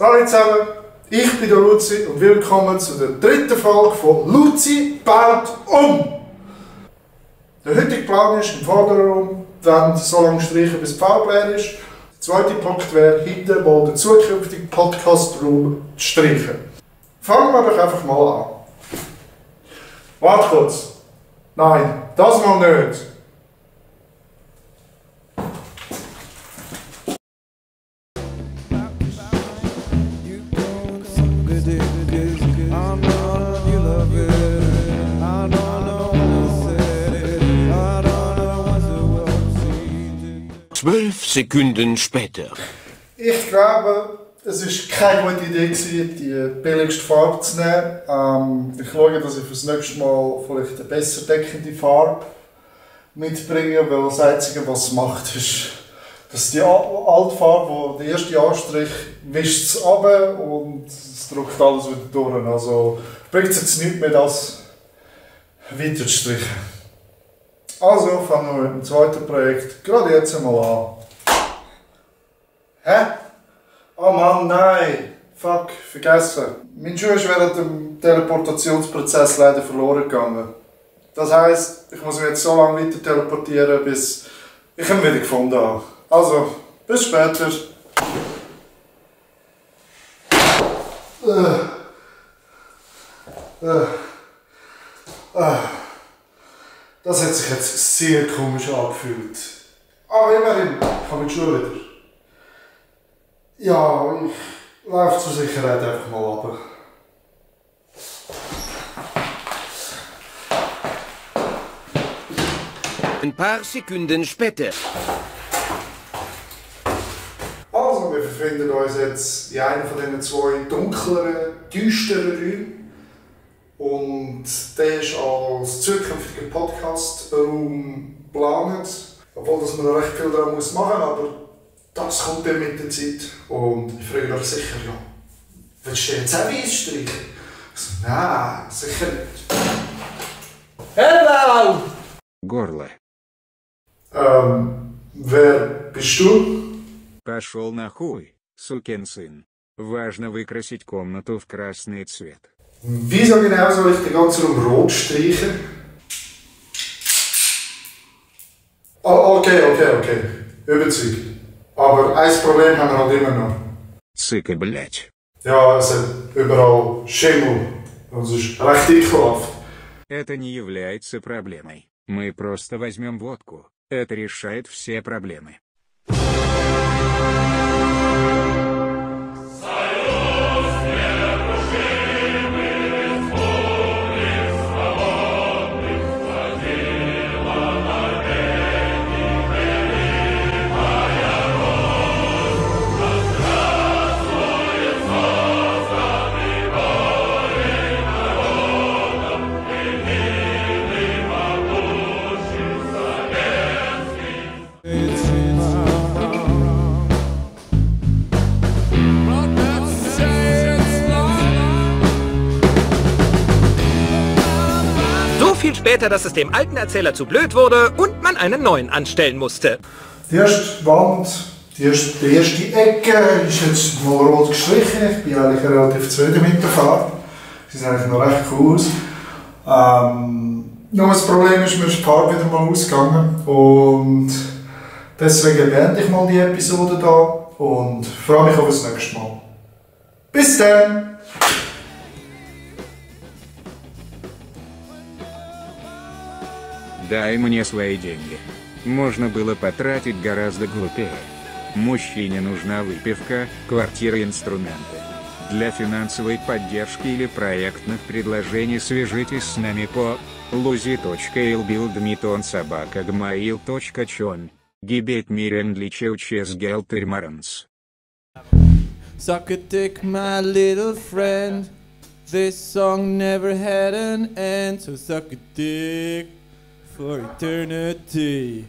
Hallo zusammen, ich bin der Luzi und willkommen zu der dritten Folge von Luzi baut um. Der heutige Plan ist im Vorderraum, wenn so lange streichen bis die Farbe leer ist. Der zweite Punkt wäre, hinten mal den zukünftigen Podcast-Raum zu streichen. Fangen wir doch einfach mal an. Warte kurz. Nein, das mal nicht. Zwölf Sekunden später. Ich glaube, es war keine gute Idee, die billigste Farbe zu nehmen. Ich schaue, dass ich für das nächste Mal vielleicht eine besser deckende Farbe mitbringe, weil das Einzige, was es macht, ist, dass die alte Farbe, der erste Anstrich, wischt es runter und es drückt alles wieder durch. Also bringt es jetzt nichts mehr, das weiter zu streichen. Also fangen wir mit dem zweiten Projekt gerade jetzt einmal an. Hä? Oh Mann, nein! Fuck, vergessen. Mein Schuh ist während dem Teleportationsprozess leider verloren gegangen. Das heisst, ich muss mich jetzt so lange weiter teleportieren, bis ich ihn wieder gefunden habe. Also, bis später. Das hat sich jetzt sehr komisch angefühlt. Aber immerhin, ich habe die Schuhe wieder. Ja, ich laufe zur Sicherheit einfach mal runter. Ein paar Sekunden später. Also, wir befinden uns jetzt in einem von diesen zwei dunkleren, düsteren Räumen. Und der ist als zukünftiger Podcast-Raum geplant. Obwohl dass man noch recht viel daran machen muss, aber das kommt dann mit der Zeit. Und ich frage euch sicher, ja, willst du jetzt auch weiß streichen? Ich so, nein, sicher nicht. Hello! Горло. Wer bist du? Пошел нахуй, сукин сын. Важно выкрасить комнату в красный цвет. Wieso genau soll ich den ganzen Raum rot streichen? Oh, okay. Überzeugt. Aber ein Problem haben wir halt immer noch. Цыка, блять. Ja, es hat überall Schimmel. Das ist recht ekelhaft. Это не является проблемой. Мы просто возьмем водку. Это решает все проблемы. So viel später, dass es dem alten Erzähler zu blöd wurde und man einen neuen anstellen musste. Die erste Wand, die erste Ecke ist jetzt mal rot gestrichen. Ich bin eigentlich relativ zufrieden mit der Farbe. Sie sehen eigentlich noch recht cool aus. Nur das Problem ist, mir ist die Farbe wieder mal ausgegangen. Und deswegen beende ich mal die Episode hier und freue mich auf das nächste Mal. Bis dann! Дай мне свои деньги. Можно было потратить гораздо глупее. Мужчине нужна выпивка, квартира и инструменты. Для финансовой поддержки или проектных предложений свяжитесь с нами по luzi.ilbildmiton@gmail.com. Gebet mir endliches Geld Marans. Suck a dick, my little friend. This song never had an end, so suck a dick for eternity.